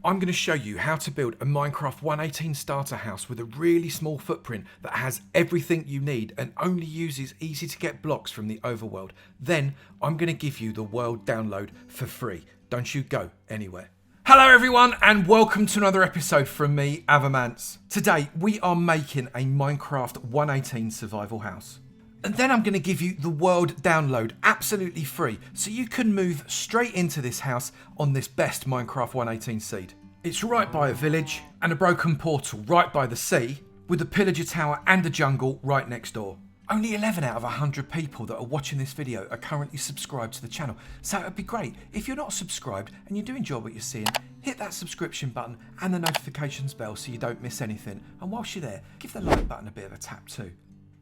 I'm going to show you how to build a Minecraft 118 starter house with a really small footprint that has everything you need and only uses easy to get blocks from the overworld. Then I'm going to give you the world download for free. Don't you go anywhere. Hello everyone and welcome to another episode from me, Avamance. Today we are making a Minecraft 118 survival house. And then I'm going to give you the world download absolutely free so you can move straight into this house on this best Minecraft 118 seed. It's right by a village and a broken portal right by the sea with a pillager tower and a jungle right next door. Only 11 out of 100 people that are watching this video are currently subscribed to the channel, so it would be great if you're not subscribed and you do enjoy what you're seeing, hit that subscription button and the notifications bell so you don't miss anything, and whilst you're there, give the like button a bit of a tap too.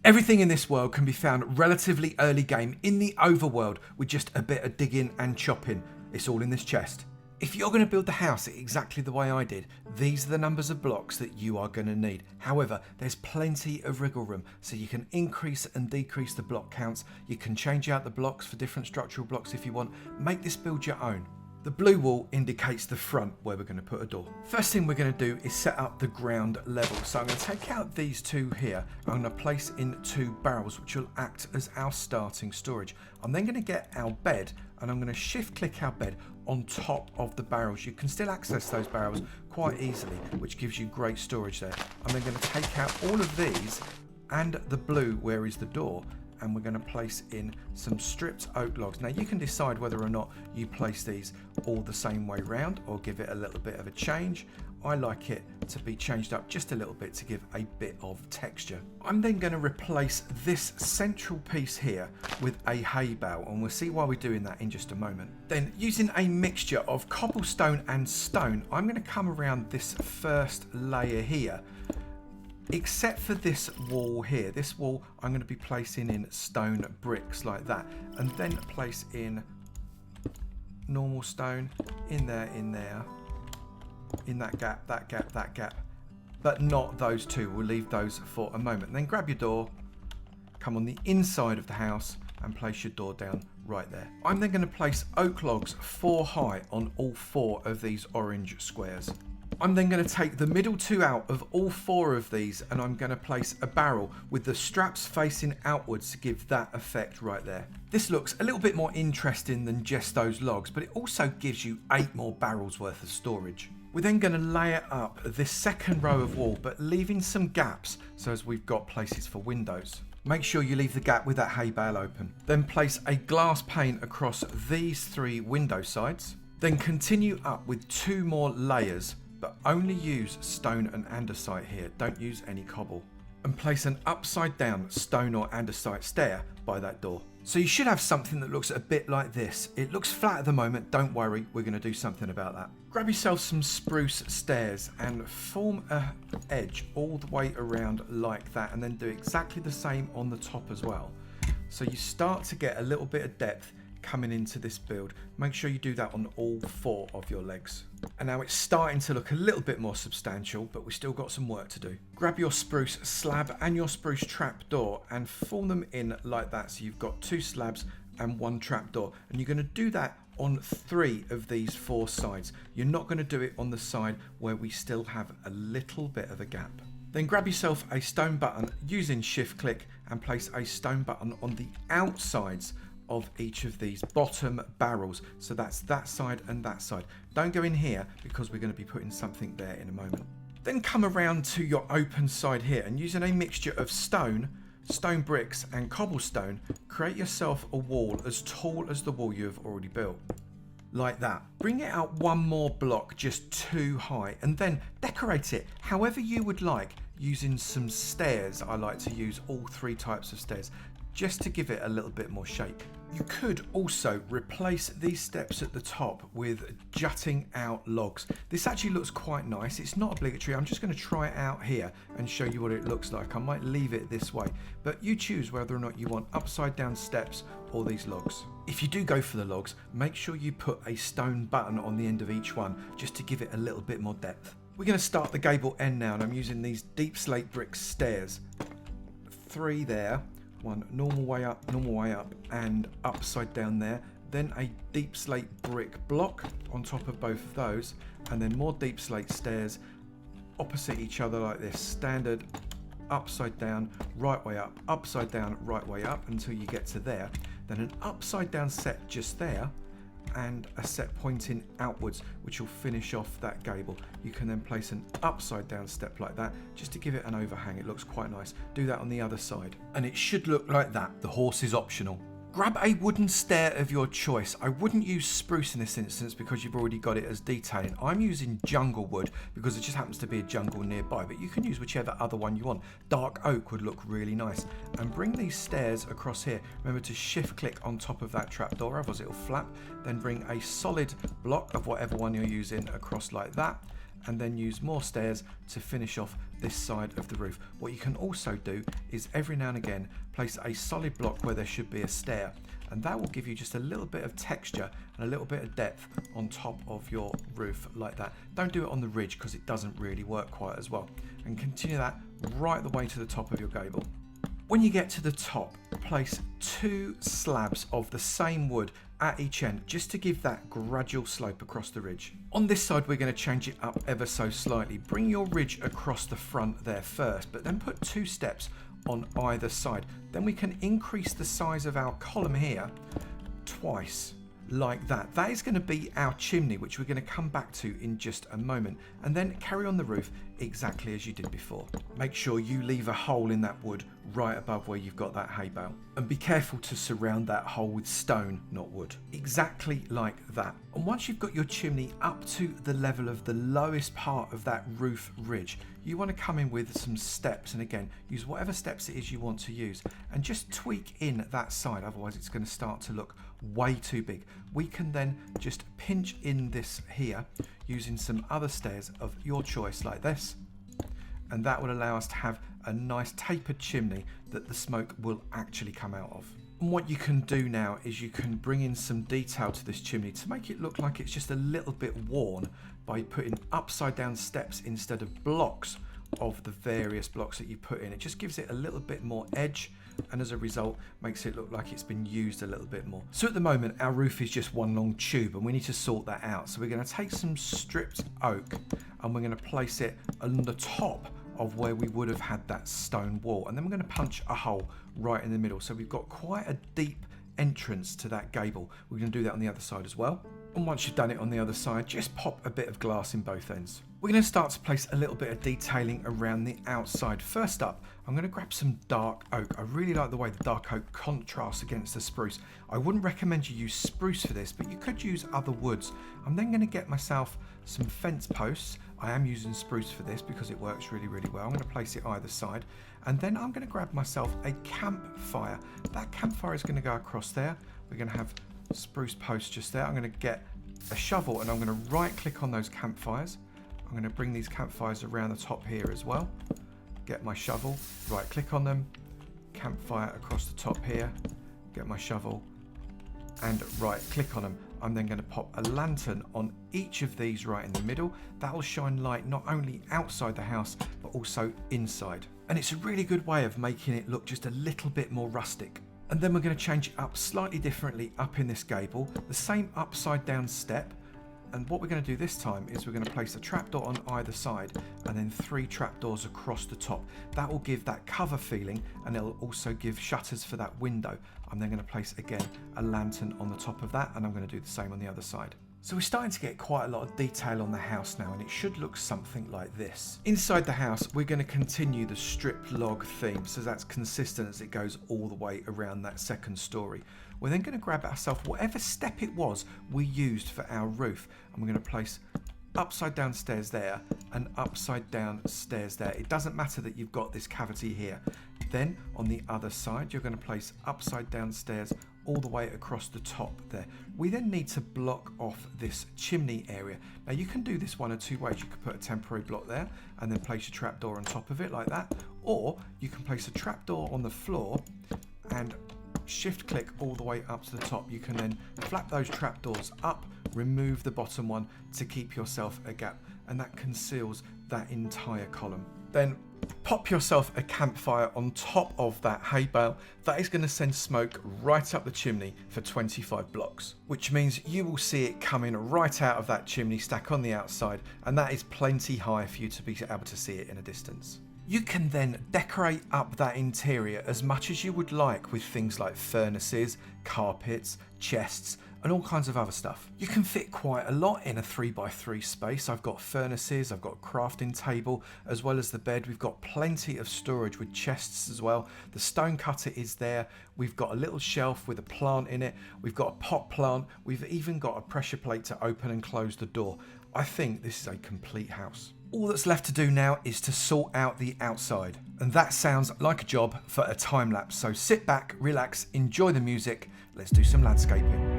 Everything in this world can be found relatively early game in the overworld with just a bit of digging and chopping. It's all in this chest. If you're going to build the house exactly the way I did, these are the numbers of blocks that you are going to need. However, there's plenty of wriggle room, so you can increase and decrease the block counts. You can change out the blocks for different structural blocks if you want. Make this build your own. The blue wall indicates the front where we're going to put a door. First thing we're going to do is set up the ground level. So I'm going to take out these two here. I'm going to place in two barrels which will act as our starting storage. I'm then going to get our bed and I'm going to shift click our bed on top of the barrels. You can still access those barrels quite easily, which gives you great storage there. I'm then going to take out all of these and the blue where is the door, and we're going to place in some stripped oak logs. Now you can decide whether or not you place these all the same way round or give it a little bit of a change. I like it to be changed up just a little bit to give a bit of texture. I'm then going to replace this central piece here with a hay bale, and we'll see why we're doing that in just a moment. Then using a mixture of cobblestone and stone, I'm going to come around this first layer here. Except for this wall here. This wall I'm going to be placing in stone bricks like that, and then place in normal stone in there, in that gap, that gap, but not those two. We'll leave those for a moment. Then grab your door, come on the inside of the house and place your door down right there. I'm then going to place oak logs 4 high on all 4 of these orange squares. I'm then going to take the middle 2 out of all 4 of these, and I'm going to place a barrel with the straps facing outwards to give that effect right there. This looks a little bit more interesting than just those logs, but it also gives you 8 more barrels worth of storage. We're then going to layer up this second row of wall, but leaving some gaps so as we've got places for windows. Make sure you leave the gap with that hay bale open. Then place a glass pane across these 3 window sides. Then continue up with 2 more layers, but only use stone and andesite here. Don't use any cobble. And place an upside down stone or andesite stair by that door. So you should have something that looks a bit like this. It looks flat at the moment. Don't worry, we're going to do something about that. Grab yourself some spruce stairs and form an edge all the way around like that, and then do exactly the same on the top as well. So you start to get a little bit of depth coming into this build. Make sure you do that on all 4 of your legs. And now it's starting to look a little bit more substantial, but we've still got some work to do. Grab your spruce slab and your spruce trapdoor and form them in like that, so you've got 2 slabs and 1 trapdoor, and you're going to do that on 3 of these 4 sides. You're not going to do it on the side where we still have a little bit of a gap. Then grab yourself a stone button using shift click and place a stone button on the outsides of each of these bottom barrels. So that's that side and that side. Don't go in here because we're going to be putting something there in a moment. Then come around to your open side here and using a mixture of stone bricks and cobblestone, create yourself a wall as tall as the wall you have already built. Like that. Bring it out 1 more block just 2 high and then decorate it however you would like using some stairs. I like to use all 3 types of stairs just to give it a little bit more shape. You could also replace these steps at the top with jutting out logs. This actually looks quite nice. It's not obligatory. I'm just going to try it out here and show you what it looks like. I might leave it this way, but you choose whether or not you want upside down steps or these logs. If you do go for the logs, make sure you put a stone button on the end of each one just to give it a little bit more depth. We're going to start the gable end now, and I'm using these deep slate brick stairs. 3 there. 1 normal way up, and upside down there. then a deep slate brick block on top of both of those, and then more deep slate stairs opposite each other like this, standard upside down, right way up, upside down, right way up until you get to there. Then an upside down set just there, and a set pointing outwards, which will finish off that gable. You can then place an upside down step like that just to give it an overhang. It looks quite nice. Do that on the other side, and it should look like that. The horse is optional. Grab a wooden stair of your choice. I wouldn't use spruce in this instance because you've already got it as detailing. I'm using jungle wood because there just happens to be a jungle nearby, but you can use whichever other one you want. Dark oak would look really nice. And bring these stairs across here. Remember to shift click on top of that trapdoor, otherwise it'll flap. Then bring a solid block of whatever one you're using across like that, and then use more stairs to finish off this side of the roof. What you can also do is every now and again place a solid block where there should be a stair, and that will give you just a little bit of texture and a little bit of depth on top of your roof like that. Don't do it on the ridge because it doesn't really work quite as well, and continue that right the way to the top of your gable. When you get to the top, place 2 slabs of the same wood at each end just to give that gradual slope across the ridge. On this side we're going to change it up ever so slightly. Bring your ridge across the front there first, but then put 2 steps on either side. Then we can increase the size of our column here twice like that. That is going to be our chimney, which we're going to come back to in just a moment, and then carry on the roof exactly as you did before. Make sure you leave a hole in that wood right above where you've got that hay bale, and be careful to surround that hole with stone, not wood. Exactly like that. And once you've got your chimney up to the level of the lowest part of that roof ridge, you want to come in with some steps, and again use whatever steps it is you want to use, and just tweak in that side, otherwise it's going to start to look way too big. We can then just pinch in this here using some other stairs of your choice like this, and that will allow us to have a nice tapered chimney that the smoke will actually come out of. And what you can do now is you can bring in some detail to this chimney to make it look like it's just a little bit worn by putting upside down steps instead of blocks of the various blocks that you put in. It just gives it a little bit more edge, and as a result makes it look like it's been used a little bit more. So at the moment our roof is just one long tube, and we need to sort that out. So we're going to take some stripped oak and we're going to place it on the top of where we would have had that stone wall, and then we're going to punch a hole right in the middle, so we've got quite a deep entrance to that gable. We're going to do that on the other side as well, and once you've done it on the other side, just pop a bit of glass in both ends. We're going to start to place a little bit of detailing around the outside. First up, I'm going to grab some dark oak. I really like the way the dark oak contrasts against the spruce. I wouldn't recommend you use spruce for this, but you could use other woods. I'm then going to get myself some fence posts. I am using spruce for this because it works really, really well. I'm going to place it either side, and then I'm going to grab myself a campfire. That campfire is going to go across there. We're going to have spruce posts just there. I'm going to get a shovel and I'm going to right click on those campfires. I'm going to bring these campfires around the top here as well. Get my shovel, right click on them, campfire across the top here, get my shovel and right click on them. I'm then going to pop a lantern on each of these right in the middle. That will shine light not only outside the house but also inside. And it's a really good way of making it look just a little bit more rustic. And then we're going to change it up slightly differently up in this gable, the same upside down step. And what we're going to do this time is we're going to place a trapdoor on either side and then 3 trapdoors across the top. That will give that cover feeling, and it'll also give shutters for that window. I'm then going to place again a lantern on the top of that, and I'm going to do the same on the other side. So we're starting to get quite a lot of detail on the house now, and it should look something like this. Inside the house, we're going to continue the stripped log theme, so that's consistent as it goes all the way around that second story. We're then going to grab ourselves whatever step it was we used for our roof, and we're going to place upside down stairs there and upside down stairs there. It doesn't matter that you've got this cavity here. Then on the other side, you're going to place upside down stairs all the way across the top there. We then need to block off this chimney area. Now you can do this one of 2 ways. You could put a temporary block there and then place your trapdoor on top of it like that, or you can place a trapdoor on the floor and shift click all the way up to the top. You can then flap those trapdoors up, remove the bottom one to keep yourself a gap, and that conceals that entire column. Then Pop yourself a campfire on top of that hay bale. That is going to send smoke right up the chimney for 25 blocks, which means you will see it coming right out of that chimney stack on the outside, and that is plenty high for you to be able to see it in a distance. You can then decorate up that interior as much as you would like with things like furnaces, carpets, chests, and all kinds of other stuff. You can fit quite a lot in a 3x3 space. I've got furnaces, I've got a crafting table, as well as the bed. We've got plenty of storage with chests as well. The stone cutter is there. We've got a little shelf with a plant in it. We've got a pot plant. We've even got a pressure plate to open and close the door. I think this is a complete house. All that's left to do now is to sort out the outside. And that sounds like a job for a time lapse. So sit back, relax, enjoy the music. Let's do some landscaping.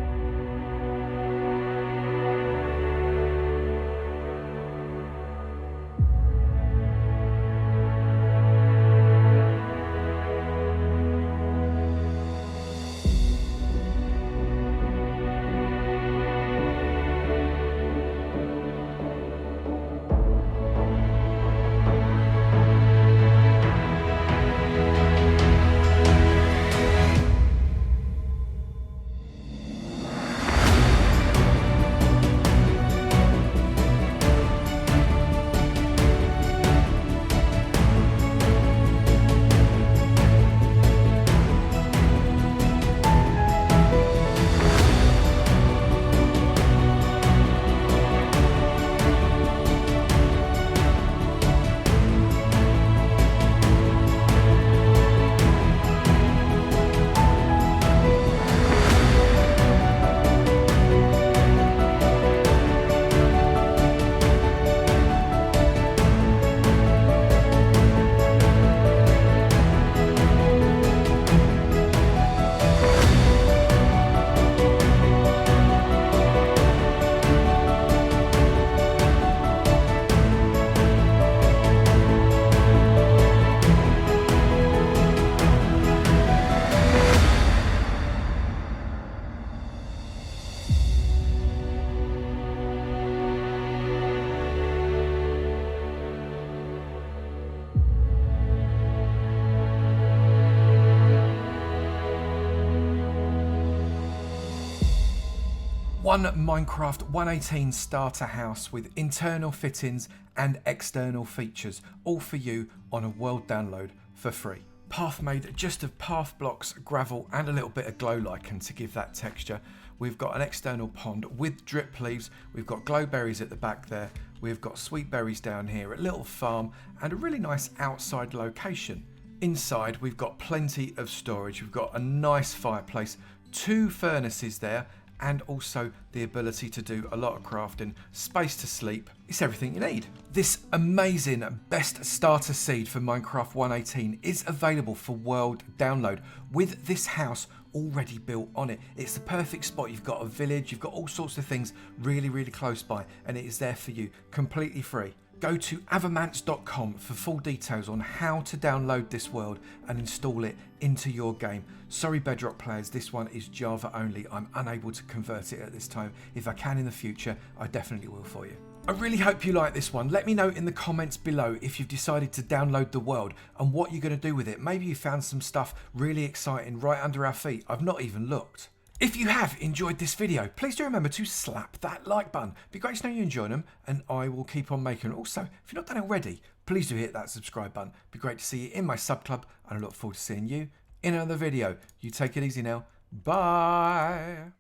One Minecraft 1.18 starter house with internal fittings and external features, all for you on a world download for free. Path made just of path blocks, gravel and a little bit of glow lichen to give that texture. We've got an external pond with drip leaves, we've got glowberries at the back there, we've got sweet berries down here, a little farm and a really nice outside location. Inside we've got plenty of storage, we've got a nice fireplace, 2 furnaces there, and also the ability to do a lot of crafting, space to sleep. It's everything you need. This amazing best starter seed for Minecraft 1.18 is available for world download with this house already built on it. It's the perfect spot. You've got a village, you've got all sorts of things really close by, and it is there for you completely free. Go to avamance.com for full details on how to download this world and install it into your game. Sorry Bedrock players, this one is Java only. I'm unable to convert it at this time. If I can in the future, I definitely will for you. I really hope you like this one. Let me know in the comments below if you've decided to download the world and what you're going to do with it. Maybe you found some stuff really exciting right under our feet. I've not even looked. If you have enjoyed this video, please do remember to slap that like button. It'd be great to know you enjoyed them, and I will keep on making them. Also, if you're not done already, please do hit that subscribe button. It'd be great to see you in my sub club, and I look forward to seeing you in another video. You take it easy now. Bye.